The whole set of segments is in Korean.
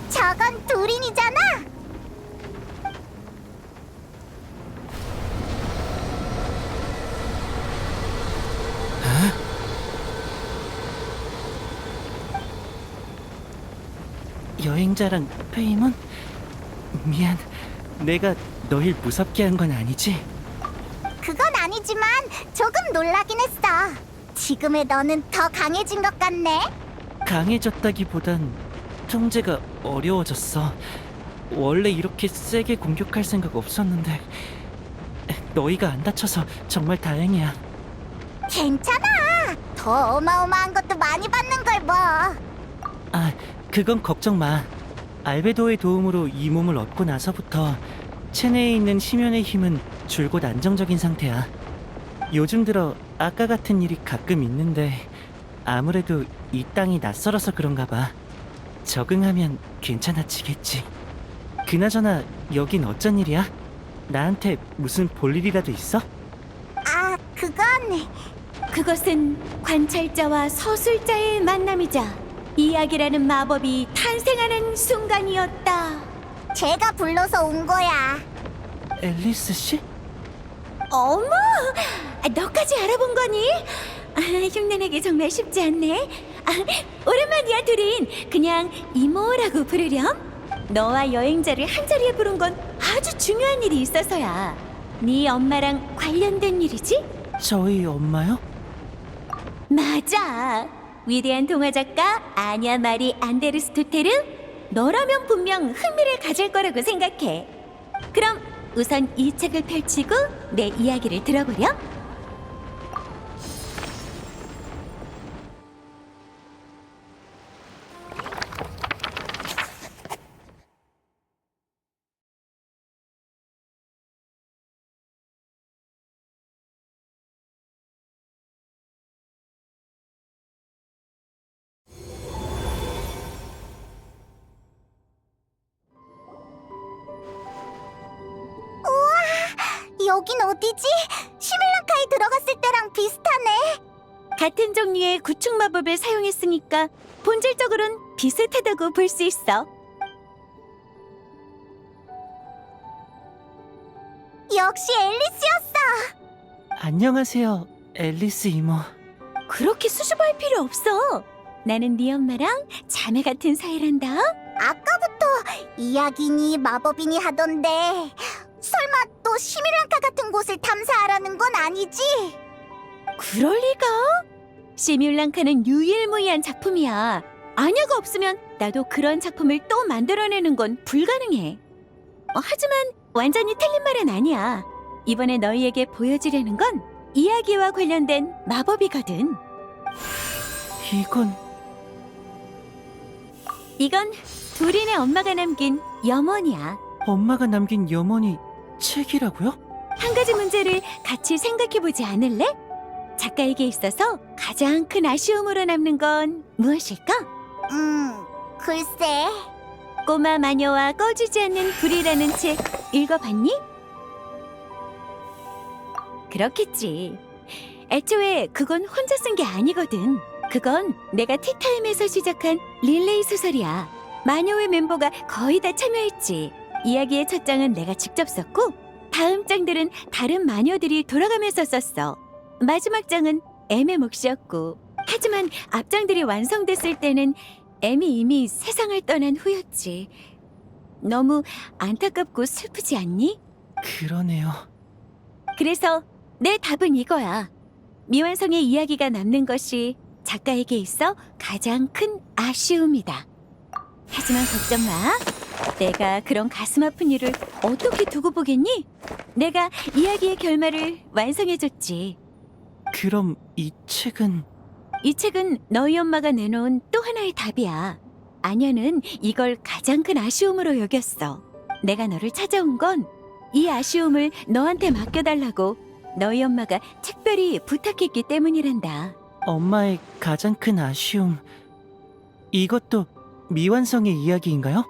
저건 두린이잖아. 여행자랑 페이몬? 미안, 내가 너희 무섭게 한 건 아니지? 그건 아니지만 조금 놀라긴 했어. 지금의 너는 더 강해진 것 같네. 강해졌다기보단 통제가 어려워졌어. 원래 이렇게 세게 공격할 생각 없었는데 너희가 안 다쳐서 정말 다행이야. 괜찮아. 더 어마어마한 것도 많이 받는 걸 뭐. 아, 그건 걱정 마. 알베도의 도움으로 이 몸을 얻고 나서부터 체내에 있는 심연의 힘은 줄곧 안정적인 상태야. 요즘 들어 아까 같은 일이 가끔 있는데 아무래도 이 땅이 낯설어서 그런가 봐. 적응하면 괜찮아지겠지. 그나저나 여긴 어쩐 일이야? 나한테 무슨 볼일이라도 있어? 아, 그것은 관찰자와 서술자의 만남이자 이야기라는 마법이 탄생하는 순간이었다. 제가 불러서 온 거야. 앨리스 씨? 어머! 너까지 알아본 거니? 흉내내기 정말 쉽지 않네. 오랜만이야, 둘인. 그냥 이모라고 부르렴. 너와 여행자를 한자리에 부른 건 아주 중요한 일이 있어서야. 네 엄마랑 관련된 일이지? 저희 엄마요? 맞아. 위대한 동화 작가 아냐 마리 안데르스토테르. 너라면 분명 흥미를 가질 거라고 생각해. 그럼 우선 이 책을 펼치고 내 이야기를 들어보렴. 여긴 어디지? 시밀랑카에 들어갔을 때랑 비슷하네. 같은 종류의 구축 마법을 사용했으니까 본질적으로는 비슷하다고 볼 수 있어. 역시 앨리스였어. 안녕하세요, 앨리스 이모. 그렇게 수줍어할 필요 없어. 나는 네 엄마랑 자매 같은 사이란다. 아까부터 이야기니 마법이니 하던데 설마 또 시밀랑카 같은 곳을 탐사하라는 건 아니지? 그럴 리가? 시뮬랑카는 유일무이한 작품이야. 아냐가 없으면 나도 그런 작품을 또 만들어내는 건 불가능해. 하지만 완전히 틀린 말은 아니야. 이번에 너희에게 보여주려는 건 이야기와 관련된 마법이거든. 이건 둘인의 엄마가 남긴 염원이야. 엄마가 남긴 염원이 책이라고요? 한 가지 문제를 같이 생각해보지 않을래? 작가에게 있어서 가장 큰 아쉬움으로 남는 건 무엇일까? 글쎄. 꼬마 마녀와 꺼지지 않는 불이라는 책 읽어봤니? 그렇겠지. 애초에 그건 혼자 쓴 게 아니거든. 그건 내가 티타임에서 시작한 릴레이 소설이야. 마녀의 mem버가 거의 다 참여했지. 이야기의 첫 장은 내가 직접 썼고 다음 장들은 다른 마녀들이 돌아가면서 썼어. 마지막 장은 엠의 몫이었고, 하지만 앞장들이 완성됐을 때는 엠이 이미 세상을 떠난 후였지. 너무 안타깝고 슬프지 않니? 그러네요. 그래서 내 답은 이거야. 미완성의 이야기가 남는 것이 작가에게 있어 가장 큰 아쉬움이다. 하지만 걱정 마. 내가 그런 가슴 아픈 일을 어떻게 두고 보겠니? 내가 이야기의 결말을 완성해줬지. 그럼 이 책은 이 책은 너희 엄마가 내놓은 또 하나의 답이야. 아녀는 이걸 가장 큰 아쉬움으로 여겼어. 내가 너를 찾아온 건 이 아쉬움을 너한테 맡겨달라고 너희 엄마가 특별히 부탁했기 때문이란다. 엄마의 가장 큰 아쉬움. 이것도 미완성의 이야기인가요?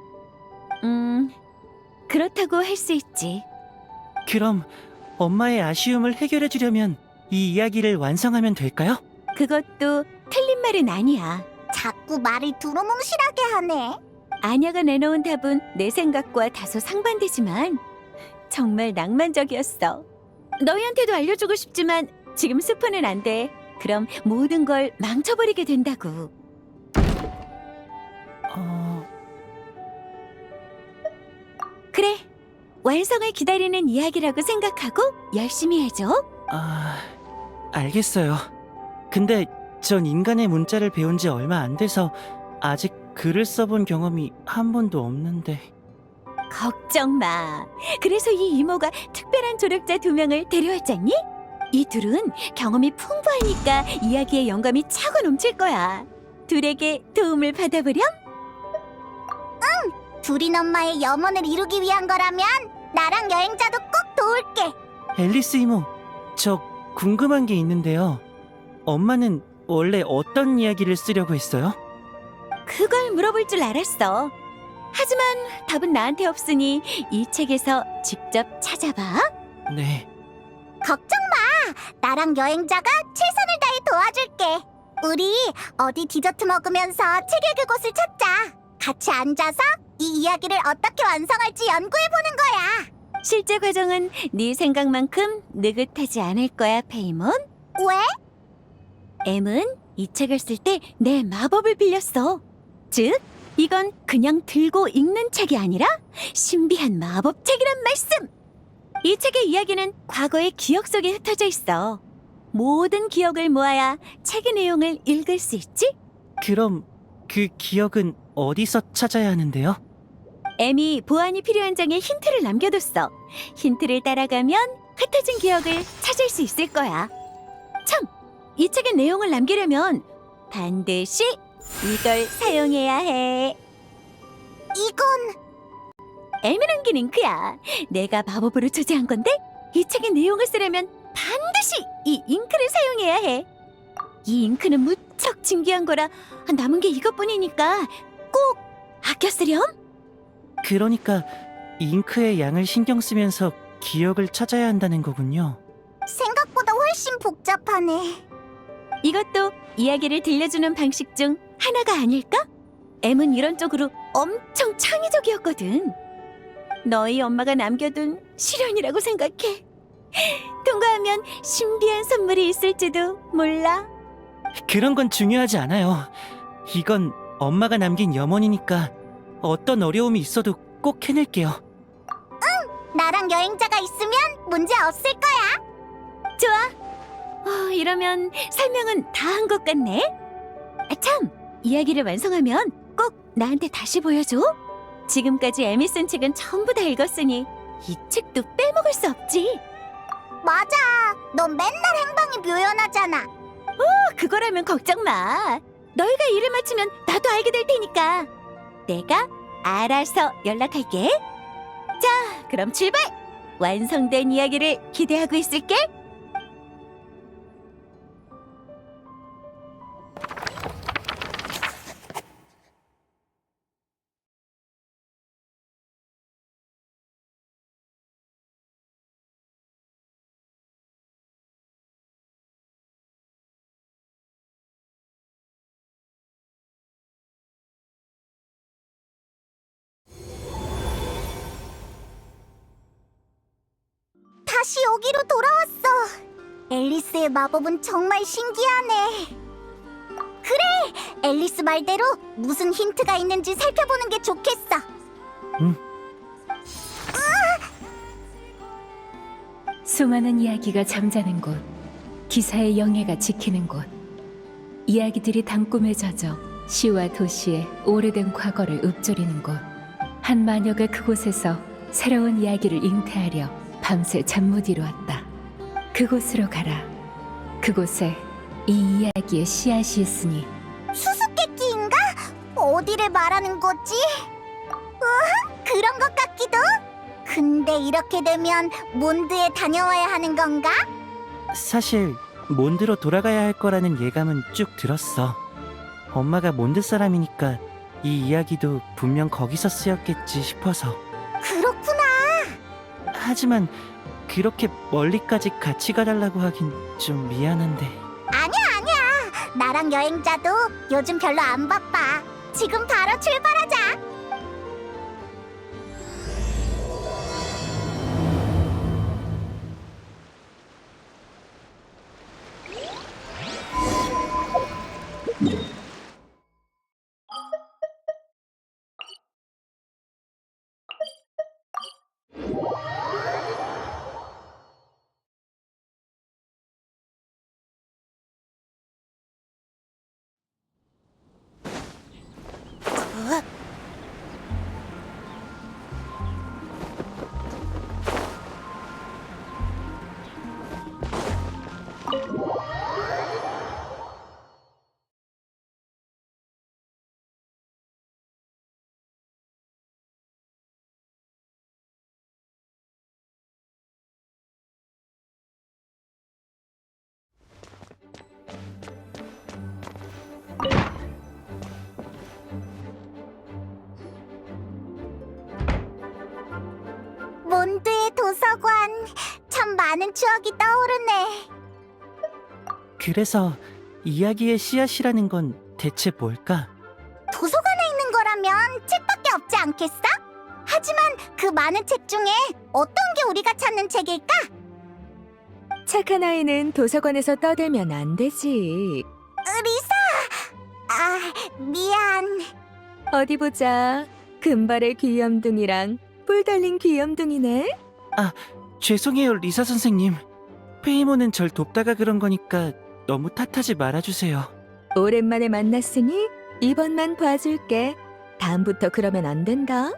그렇다고 할 수 있지. 그럼 엄마의 아쉬움을 해결해 주려면 이 이야기를 완성하면 될까요? 그것도 틀린 말은 아니야. 자꾸 말을 두루뭉실하게 하네. 아냐가 내놓은 답은 내 생각과 다소 상반되지만 정말 낭만적이었어. 너희한테도 알려주고 싶지만 지금 스포는 안 돼. 그럼 모든 걸 망쳐버리게 된다고. 그래, 완성을 기다리는 이야기라고 생각하고 열심히 해줘. 알겠어요. 근데 전 인간의 문자를 배운 지 얼마 안 돼서 아직 글을 써본 경험이 한 번도 없는데. 걱정 마. 그래서 이 이모가 특별한 조력자 2명을 데려왔잖니? 이 둘은 경험이 풍부하니까 이야기에 영감이 차고 넘칠 거야. 둘에게 도움을 받아보렴? 둘인 엄마의 염원을 이루기 위한 거라면 나랑 여행자도 꼭 도울게. 앨리스 이모, 저 궁금한 게 있는데요. 엄마는 원래 어떤 이야기를 쓰려고 했어요? 그걸 물어볼 줄 알았어. 하지만 답은 나한테 없으니 이 책에서 직접 찾아봐. 네. 걱정 마. 나랑 여행자가 최선을 다해 도와줄게. 우리 어디 디저트 먹으면서 책 읽을 곳을 찾자. 같이 앉아서 이 이야기를 어떻게 완성할지 연구해보는 거야. 실제 과정은 네 생각만큼 느긋하지 않을 거야, 페이몬. 왜? M은 이 책을 쓸 때 내 마법을 빌렸어. 즉, 이건 그냥 들고 읽는 책이 아니라 신비한 마법책이란 말씀! 이 책의 이야기는 과거의 기억 속에 흩어져 있어. 모든 기억을 모아야 책의 내용을 읽을 수 있지? 그럼 그 기억은 어디서 찾아야 하는데요? M이 보안이 필요한 장에 힌트를 남겨뒀어. 힌트를 따라가면 흩어진 기억을 찾을 수 있을 거야. 참! 이 책의 내용을 남기려면 반드시 이걸 사용해야 해. 이건 M이 남긴 잉크야. 내가 마법으로 조제한 건데 이 책의 내용을 쓰려면 반드시 이 잉크를 사용해야 해. 이 잉크는 무척 진귀한 거라 남은 게 이것뿐이니까 꼭 아껴 쓰렴. 그러니까 잉크의 양을 신경 쓰면서 기억을 찾아야 한다는 거군요. 생각보다 훨씬 복잡하네. 이것도 이야기를 들려주는 방식 중 하나가 아닐까? M은 이런 쪽으로 엄청 창의적이었거든. 너희 엄마가 남겨둔 시련이라고 생각해. 통과하면 신비한 선물이 있을지도 몰라. 그런 건 중요하지 않아요. 이건 엄마가 남긴 염원이니까 어떤 어려움이 있어도 꼭 해낼게요. 나랑 여행자가 있으면 문제 없을 거야. 좋아. 이러면 설명은 다 한 것 같네. 참, 이야기를 완성하면 꼭 나한테 다시 보여줘. 지금까지 에미 쓴 책은 전부 다 읽었으니 이 책도 빼먹을 수 없지. 맞아. 넌 맨날 행방이 묘연하잖아. 그거라면 걱정 마. 너희가 일을 마치면 나도 알게 될 테니까. 내가 알아서 연락할게. 자, 그럼 출발! 완성된 이야기를 기대하고 있을게. 다시 여기로 돌아왔어. 앨리스의 마법은 정말 신기하네. 그래! 앨리스 말대로 무슨 힌트가 있는지 살펴보는 게 좋겠어. 수많은 이야기가 잠자는 곳, 기사의 영예가 지키는 곳, 이야기들이 단꿈에 젖어 시와 도시의 오래된 과거를 읊조리는 곳. 한 마녀가 그곳에서 새로운 이야기를 잉태하려 밤새 잠 못 이루었다. 그곳으로 가라. 그곳에 이 이야기의 씨앗이 있으니. 수수께끼인가? 어디를 말하는 거지? 그런 것 같기도? 근데 이렇게 되면 몬드에 다녀와야 하는 건가? 사실 몬드로 돌아가야 할 거라는 예감은 쭉 들었어. 엄마가 몬드 사람이니까 이 이야기도 분명 거기서 쓰였겠지 싶어서. 그렇구나. 하지만 그렇게 멀리까지 같이 가달라고 하긴 좀 미안한데. 아니야. 나랑 여행자도 요즘 별로 안 바빠. 지금 바로 출발하자. 몬드의 도서관, 참 많은 추억이 떠오르네. 그래서 이야기의 씨앗이라는 건 대체 뭘까? 도서관에 있는 거라면 책밖에 없지 않겠어? 하지만 그 많은 책 중에 어떤 게 우리가 찾는 책일까? 착한 아이는 도서관에서 떠들면 안 되지. 리사! 미안. 어디 보자. 금발의 귀염둥이랑 뿔 달린 귀염둥이네. 죄송해요, 리사 선생님. 페이몬은 절 돕다가 그런 거니까 너무 탓하지 말아주세요. 오랜만에 만났으니 이번만 봐줄게. 다음부터 그러면 안 된다.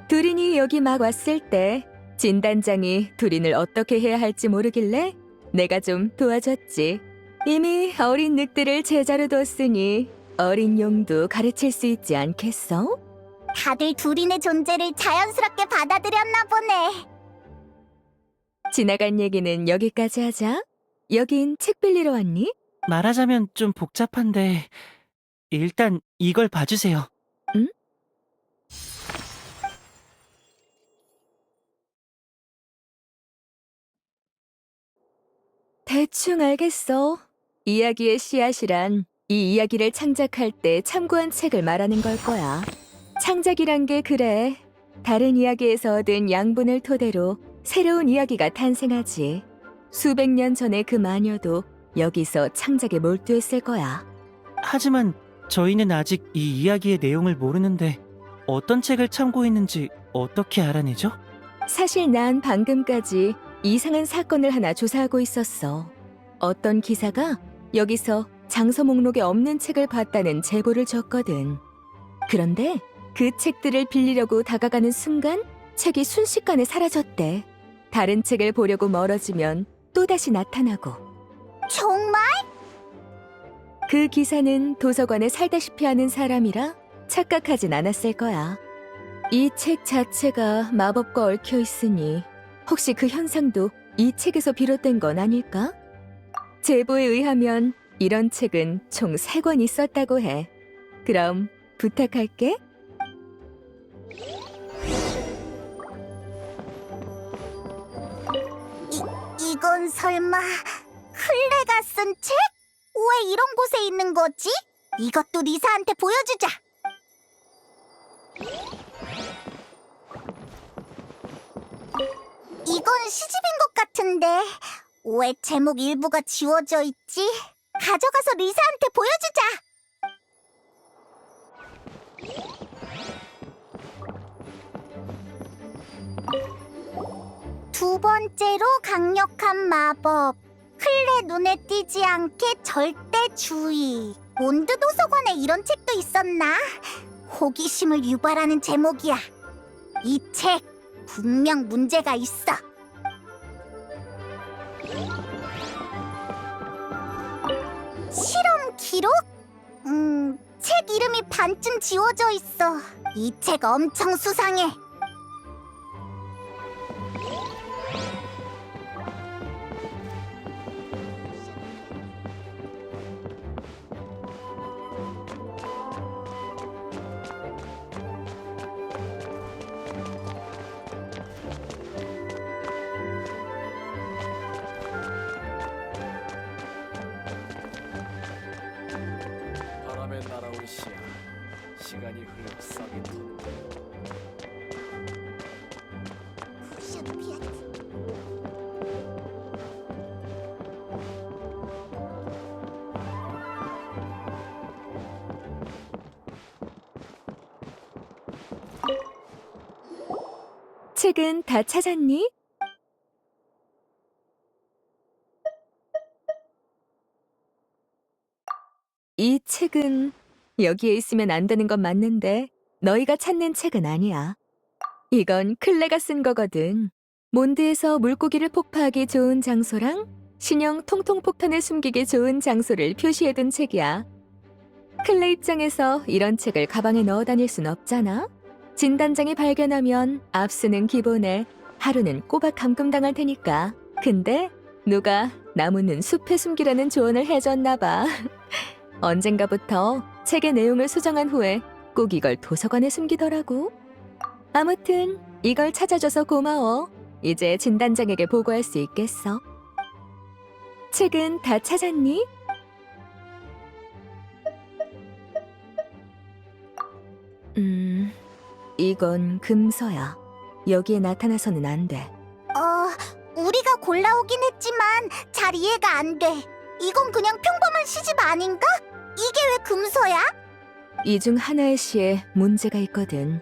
두린이 여기 막 왔을 때 진단장이 두린을 어떻게 해야 할지 모르길래 내가 좀 도와줬지. 이미 어린 늑대를 제자로 뒀으니 어린 용도 가르칠 수 있지 않겠어? 다들 두린의 존재를 자연스럽게 받아들였나 보네. 지나간 얘기는 여기까지 하자. 여긴 책 빌리러 왔니? 말하자면 좀 복잡한데 일단 이걸 봐주세요. 응? 대충 알겠어. 이야기의 씨앗이란 이 이야기를 창작할 때 참고한 책을 말하는 걸 거야. 창작이란 게 그래. 다른 이야기에서 얻은 양분을 토대로 새로운 이야기가 탄생하지. 수백 년 전의 그 마녀도 여기서 창작에 몰두했을 거야. 하지만 저희는 아직 이 이야기의 내용을 모르는데 어떤 책을 참고했는지 어떻게 알아내죠? 사실 난 방금까지 이상한 사건을 하나 조사하고 있었어. 어떤 기사가 여기서 장서 목록에 없는 책을 봤다는 제보를 줬거든. 그런데 그 책들을 빌리려고 다가가는 순간 책이 순식간에 사라졌대. 다른 책을 보려고 멀어지면 또다시 나타나고. 정말? 그 기사는 도서관에 살다시피 하는 사람이라 착각하진 않았을 거야. 이 책 자체가 마법과 얽혀 있으니 혹시 그 현상도 이 책에서 비롯된 건 아닐까? 제보에 의하면 이런 책은 총 3권 있었다고 해. 그럼 부탁할게. 이건 설마 클레가 쓴 책? 왜 이런 곳에 있는 거지? 이것도 리사한테 보여주자. 이건 시집인 것 같은데 왜 제목 일부가 지워져 있지? 가져가서 리사한테 보여주자. 두 번째로 강력한 마법. 클레 눈에 띄지 않게 절대 주의. 몬드 도서관에 이런 책도 있었나? 호기심을 유발하는 제목이야. 이 책 분명 문제가 있어. 실험 기록? 책 이름이 반쯤 지워져 있어. 이 책 엄청 수상해. 바람에 날아올 시야 시간이 흘러 싹이 텄다. 책은 다 찾았니? 이 책은 여기에 있으면 안 되는 건 맞는데 너희가 찾는 책은 아니야. 이건 클레가 쓴 거거든. 몬드에서 물고기를 폭파하기 좋은 장소랑 신형 통통 폭탄을 숨기기 좋은 장소를 표시해둔 책이야. 클레 입장에서 이런 책을 가방에 넣어 다닐 순 없잖아. 진단장이 발견하면 압수는 기본에 하루는 꼬박 감금당할 테니까. 근데 누가 나무는 숲에 숨기라는 조언을 해줬나 봐. 언젠가부터 책의 내용을 수정한 후에 꼭 이걸 도서관에 숨기더라고. 아무튼 이걸 찾아줘서 고마워. 이제 진단장에게 보고할 수 있겠어. 책은 다 찾았니? 이건 금서야. 여기에 나타나서는 안 돼. 우리가 골라오긴 했지만 잘 이해가 안 돼. 이건 그냥 평범한 시집 아닌가? 이게 왜 금서야? 이 중 하나의 시에 문제가 있거든.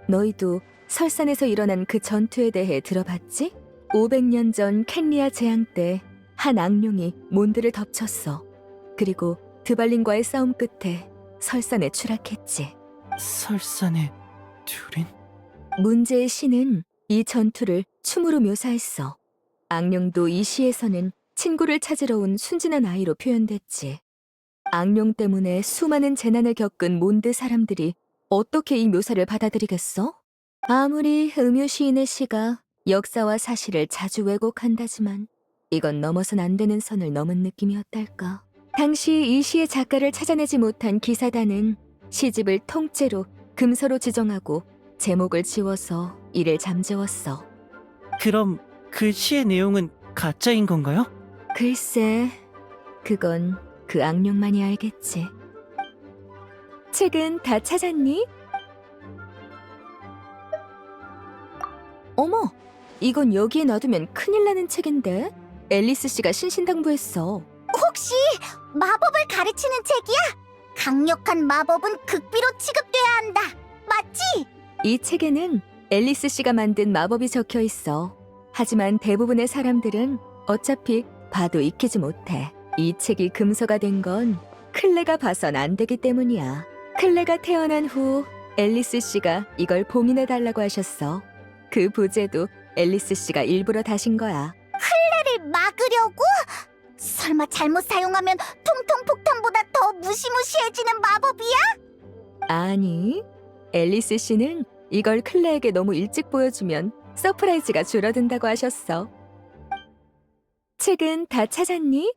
너희도 설산에서 일어난 그 전투에 대해 들어봤지? 500년 전 켄리아 재앙 때 한 악룡이 몬드를 덮쳤어. 그리고 드발린과의 싸움 끝에 설산에 추락했지. 설산의 듀린? 문제의 시는 이 전투를 춤으로 묘사했어. 악룡도 이 시에서는 친구를 찾으러 온 순진한 아이로 표현됐지. 악룡 때문에 수많은 재난을 겪은 몬드 사람들이 어떻게 이 묘사를 받아들이겠어? 아무리 음유 시인의 시가 역사와 사실을 자주 왜곡한다지만 이건 넘어선 안 되는 선을 넘은 느낌이었달까. 당시 이 시의 작가를 찾아내지 못한 기사단은 시집을 통째로 금서로 지정하고 제목을 지워서 이를 잠재웠어. 그럼 그 시의 내용은 가짜인 건가요? 글쎄, 그건 그 악령만이 알겠지. 책은 다 찾았니? 어머, 이건 여기에 놔두면 큰일 나는 책인데? 앨리스 씨가 신신당부했어. 혹시 마법을 가르치는 책이야? 강력한 마법은 극비로 취급돼야 한다. 맞지? 이 책에는 앨리스 씨가 만든 마법이 적혀 있어. 하지만 대부분의 사람들은 어차피 봐도 익히지 못해. 이 책이 금서가 된 건 클레가 봐선 안 되기 때문이야. 클레가 태어난 후 앨리스 씨가 이걸 봉인해달라고 하셨어. 그 부제도 앨리스 씨가 일부러 다신 거야. 를 막으려고? 설마 잘못 사용하면 통통 폭탄보다 더 무시무시해지는 마법이야? 아니, 앨리스 씨는 이걸 클레에게 너무 일찍 보여주면 서프라이즈가 줄어든다고 하셨어. 책은 다 찾았니?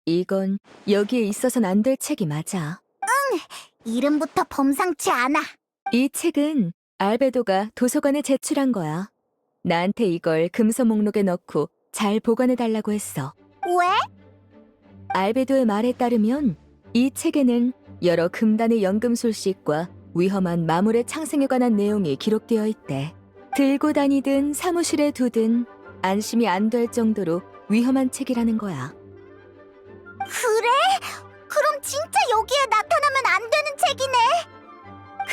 이건 여기에 있어선 안 될 책이 맞아. 이름부터 범상치 않아. 이 책은 알베도가 도서관에 제출한 거야. 나한테 이걸 금서 목록에 넣고 잘 보관해달라고 했어. 왜? 알베도의 말에 따르면 이 책에는 여러 금단의 연금 술식과 위험한 마물의 창생에 관한 내용이 기록되어 있대. 들고 다니든 사무실에 두든 안심이 안 될 정도로 위험한 책이라는 거야. 그래? 그럼 진짜 여기에 나타나면 안 되는 책이네.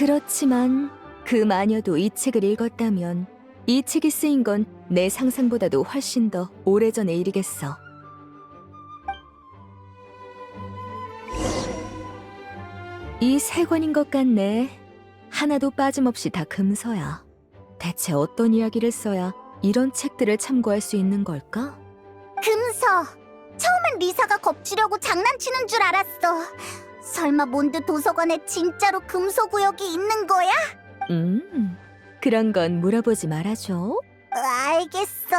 그렇지만 그 마녀도 이 책을 읽었다면 이 책이 쓰인 건 내 상상보다도 훨씬 더 오래전의 일이겠어. 이 세 권인 것 같네. 하나도 빠짐없이 다 금서야. 대체 어떤 이야기를 써야 이런 책들을 참고할 수 있는 걸까? 금서. 처음엔 리사가 겁주려고 장난치는 줄 알았어. 설마 몬드 도서관에 진짜로 금소 구역이 있는 거야? 그런 건 물어보지 말아줘. 알겠어.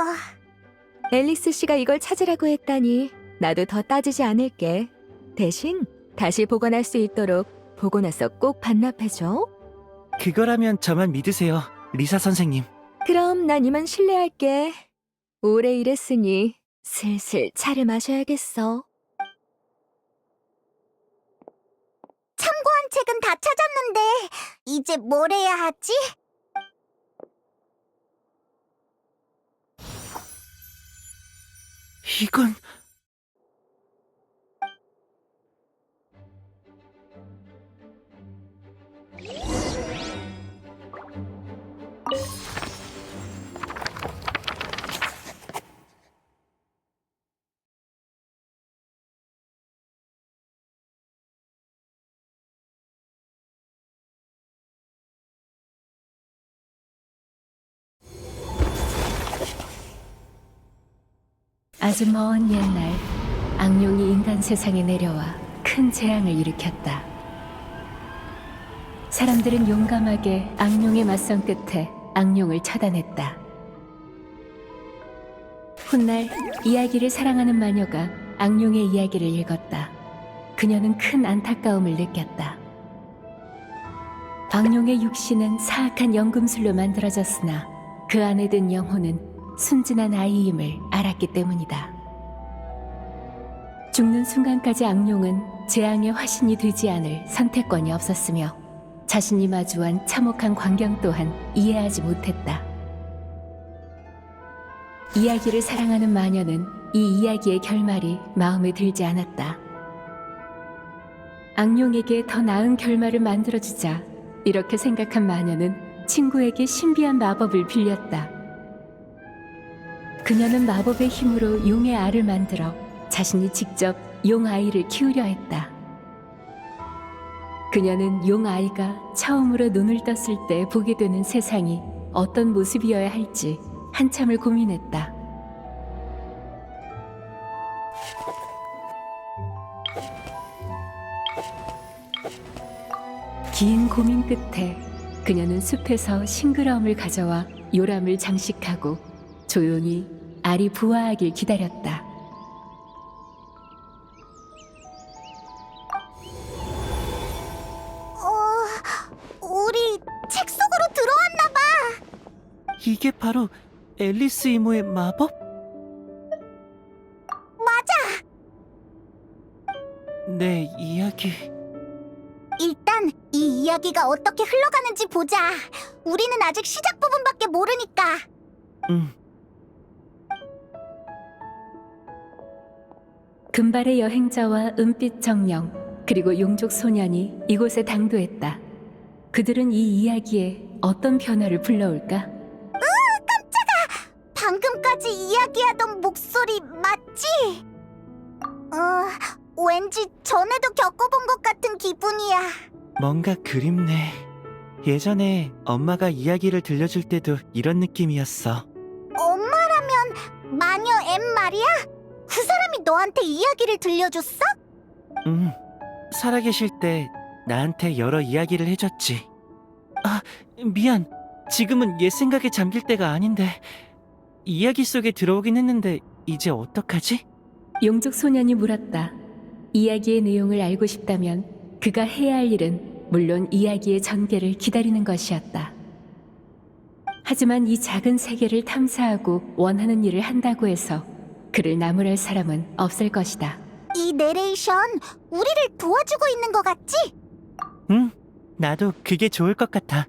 앨리스 씨가 이걸 찾으라고 했다니 나도 더 따지지 않을게. 대신 다시 보관할 수 있도록 보고 나서 꼭 반납해줘. 그거라면 저만 믿으세요, 리사 선생님. 그럼 난 이만 실례할게. 오래 일했으니 슬슬 차를 마셔야겠어. 참고한 책은 다 찾았는데 이제 뭘 해야 하지? 이건... 아주 먼 옛날 악룡이 인간 세상에 내려와 큰 재앙을 일으켰다. 사람들은 용감하게 악룡에 맞선 끝에 악룡을 처단했다. 훗날 이야기를 사랑하는 마녀가 악룡의 이야기를 읽었다. 그녀는 큰 안타까움을 느꼈다. 악룡의 육신은 사악한 연금술로 만들어졌으나 그 안에 든 영혼은 순진한 아이임을 알았기 때문이다. 죽는 순간까지 악룡은 재앙의 화신이 되지 않을 선택권이 없었으며 자신이 마주한 참혹한 광경 또한 이해하지 못했다. 이야기를 사랑하는 마녀는 이 이야기의 결말이 마음에 들지 않았다. 악룡에게 더 나은 결말을 만들어주자 이렇게 생각한 마녀는 친구에게 신비한 마법을 빌렸다. 그녀는 마법의 힘으로 용의 알을 만들어 자신이 직접 용 아이를 키우려 했다. 그녀는 용 아이가 처음으로 눈을 떴을 때 보게 되는 세상이 어떤 모습이어야 할지 한참을 고민했다. 긴 고민 끝에 그녀는 숲에서 싱그러움을 가져와 요람을 장식하고 조용히 알이 부화하길 기다렸다. 우리 책 속으로 들어왔나 봐. 이게 바로 앨리스 이모의 마법? 맞아. 내 이야기... 일단 이 이야기가 어떻게 흘러가는지 보자. 우리는 아직 시작 부분밖에 모르니까. 금발의 여행자와 은빛 정령 그리고 용족 소년이 이곳에 당도했다. 그들은 이 이야기에 어떤 변화를 불러올까? 방금까지 이야기하던 목소리 맞지? 왠지 전에도 겪어본 것 같은 기분이야. 뭔가 그립네. 예전에 엄마가 이야기를 들려줄 때도 이런 느낌이었어. 엄마라면 마녀 M 말이야? 그 사람이 너한테 이야기를 들려줬어? 살아계실 때 나한테 여러 이야기를 해줬지. 아, 미안. 지금은 옛 생각에 잠길 때가 아닌데. 이야기 속에 들어오긴 했는데 이제 어떡하지? 용족 소년이 물었다. 이야기의 내용을 알고 싶다면 그가 해야 할 일은 물론 이야기의 전개를 기다리는 것이었다. 하지만 이 작은 세계를 탐사하고 원하는 일을 한다고 해서 그를 나무랄 사람은 없을 것이다. 이 내레이션 우리를 도와주고 있는 것 같지? 응, 나도 그게 좋을 것 같아.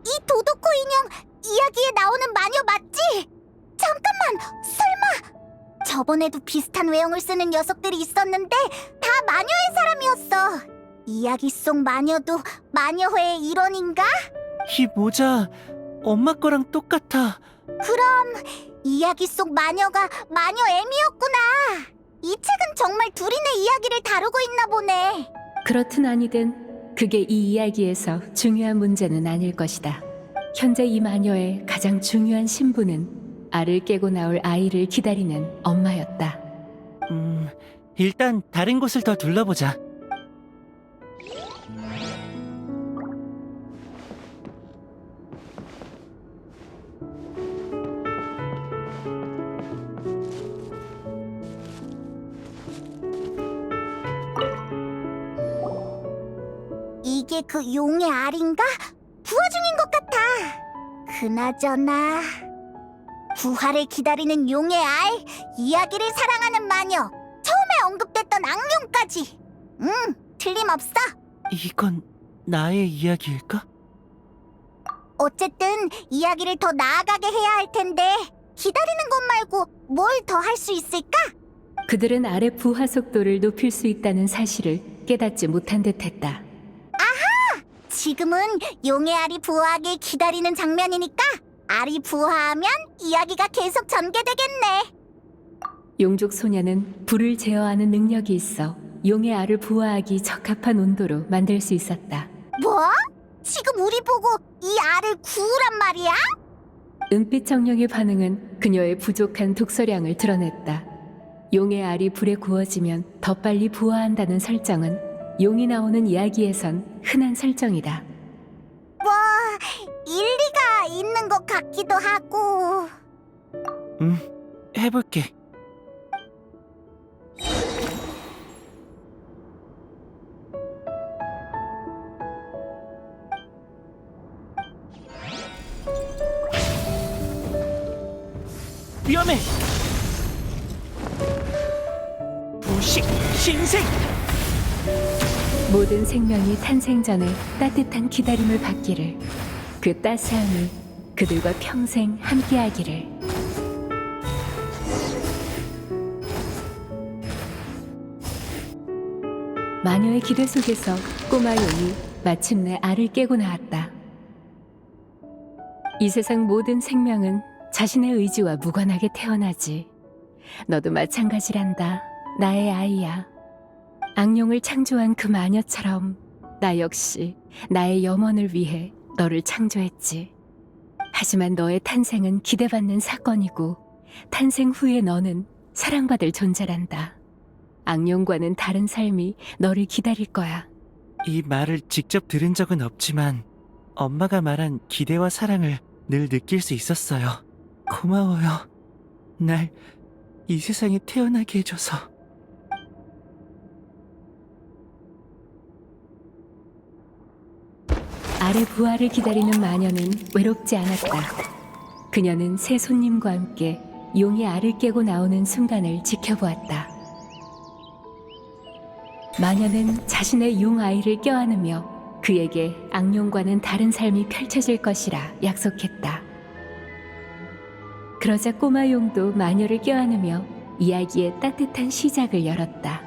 이 도도코 인형 이야기에 나오는 마녀 맞지? 잠깐만, 설마 저번에도 비슷한 외형을 쓰는 녀석들이 있었는데 다 마녀의 사람이었어. 이야기 속 마녀도 마녀회의 일원인가? 이 모자 엄마 거랑 똑같아. 그럼 이야기 속 마녀가 마녀 M이었구나. 이 책은 정말 둘이네 이야기를 다루고 있나 보네. 그렇든 아니든 그게 이 이야기에서 중요한 문제는 아닐 것이다. 현재 이 마녀의 가장 중요한 신분은 알을 깨고 나올 아이를 기다리는 엄마였다. 일단 다른 곳을 더 둘러보자. 이게 그 용의 알인가? 부화 중인 것 같아. 그나저나 부활을 기다리는 용의 알, 이야기를 사랑하는 마녀, 처음에 언급됐던 악령까지. 틀림없어. 이건 나의 이야기일까? 어쨌든 이야기를 더 나아가게 해야 할 텐데 기다리는 것 말고 뭘 더 할 수 있을까? 그들은 알의 부화 속도를 높일 수 있다는 사실을 깨닫지 못한 듯했다. 지금은 용의 알이 부화하길 기다리는 장면이니까 알이 부화하면 이야기가 계속 전개되겠네. 용족 소녀는 불을 제어하는 능력이 있어 용의 알을 부화하기 적합한 온도로 만들 수 있었다. 뭐? 지금 우리 보고 이 알을 구우란 말이야? 은빛 정령의 반응은 그녀의 부족한 독서량을 드러냈다. 용의 알이 불에 구워지면 더 빨리 부화한다는 설정은 용이 나오는 이야기에선 흔한 설정이다. 뭐 일리가 있는 것 같기도 하고. 해볼게. 위험해! 부식 신생! 모든 생명이 탄생 전에 따뜻한 기다림을 받기를, 그 따스함이 그들과 평생 함께하기를. 마녀의 기대 속에서 꼬마 용이 마침내 알을 깨고 나왔다. 이 세상 모든 생명은 자신의 의지와 무관하게 태어나지. 너도 마찬가지란다, 나의 아이야. 악령을 창조한 그 마녀처럼 나 역시 나의 염원을 위해 너를 창조했지. 하지만 너의 탄생은 기대받는 사건이고 탄생 후에 너는 사랑받을 존재란다. 악령과는 다른 삶이 너를 기다릴 거야. 이 말을 직접 들은 적은 없지만 엄마가 말한 기대와 사랑을 늘 느낄 수 있었어요. 고마워요. 날 이 세상에 태어나게 해줘서. 알의 부활을 기다리는 마녀는 외롭지 않았다. 그녀는 새 손님과 함께 용이 알을 깨고 나오는 순간을 지켜보았다. 마녀는 자신의 용 아이를 껴안으며 그에게 악령과는 다른 삶이 펼쳐질 것이라 약속했다. 그러자 꼬마 용도 마녀를 껴안으며 이야기의 따뜻한 시작을 열었다.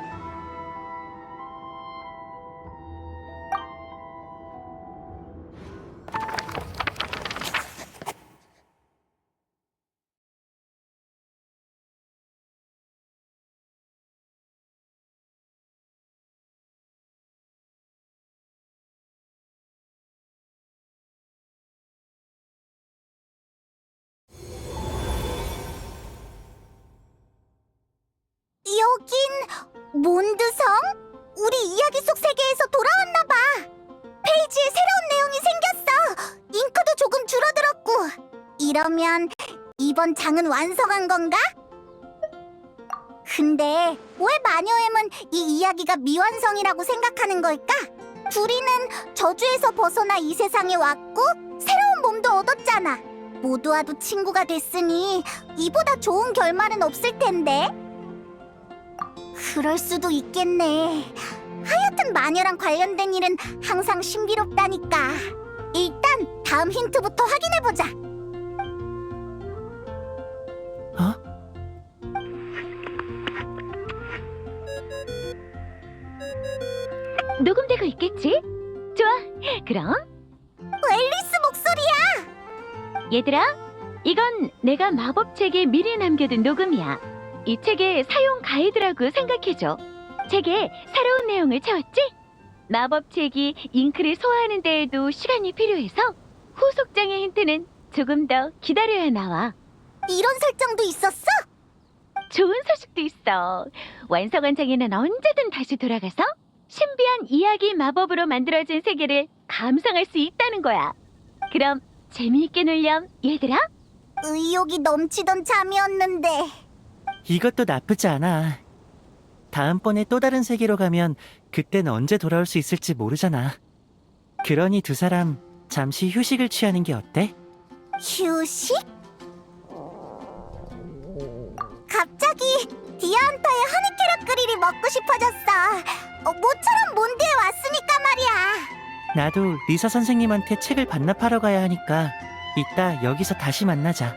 여긴 몬드성? 우리 이야기 속 세계에서 돌아왔나 봐. 페이지에 새로운 내용이 생겼어. 잉크도 조금 줄어들었고. 이러면 이번 장은 완성한 건가? 근데 왜 마녀엠은 이 이야기가 미완성이라고 생각하는 걸까? 둘이는 저주에서 벗어나 이 세상에 왔고 새로운 몸도 얻었잖아. 모두와도 친구가 됐으니 이보다 좋은 결말은 없을 텐데. 그럴 수도 있겠네. 하여튼 마녀랑 관련된 일은 항상 신비롭다니까. 일단 다음 힌트부터 확인해보자. 어? 녹음되고 있겠지? 좋아, 그럼 앨리스 목소리야! 얘들아, 이건 내가 마법책에 미리 남겨둔 녹음이야. 이 책의 사용 가이드라고 생각해줘. 책에 새로운 내용을 채웠지? 마법책이 잉크를 소화하는 데에도 시간이 필요해서 후속장의 힌트는 조금 더 기다려야 나와. 이런 설정도 있었어? 좋은 소식도 있어. 완성한 장에는 언제든 다시 돌아가서 신비한 이야기 마법으로 만들어진 세계를 감상할 수 있다는 거야. 그럼 재미있게 놀렴, 얘들아. 의욕이 넘치던 잠이었는데. 이것도 나쁘지 않아. 다음번에 또 다른 세계로 가면 그땐 언제 돌아올 수 있을지 모르잖아. 그러니 두 사람 잠시 휴식을 취하는 게 어때? 휴식? 갑자기 디아한타의 허니캐럿 그릴이 먹고 싶어졌어. 모처럼 몬드에 왔으니까 말이야. 나도 리사 선생님한테 책을 반납하러 가야 하니까 이따 여기서 다시 만나자.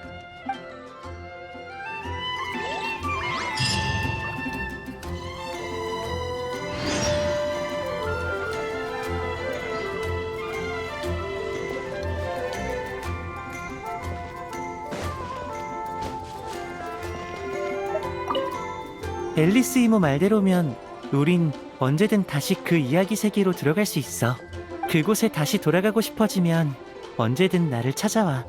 앨리스 이모 말대로면 우린 언제든 다시 그 이야기 세계로 들어갈 수 있어. 그곳에 다시 돌아가고 싶어지면 언제든 나를 찾아와.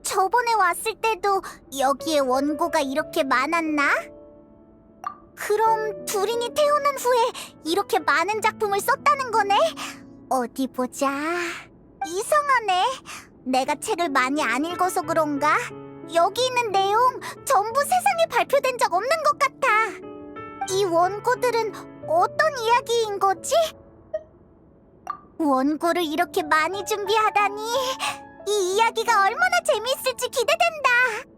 저번에 왔을 때도 여기에 원고가 이렇게 많았나? 그럼 두린이 태어난 후에 이렇게 많은 작품을 썼다는 거네? 어디 보자. 이상하네. 내가 책을 많이 안 읽어서 그런가? 여기 있는 내용 전부 세상에 발표된 적 없는 것 같아. 이 원고들은 어떤 이야기인 거지? 원고를 이렇게 많이 준비하다니. 이 이야기가 얼마나 재미있을지 기대된다.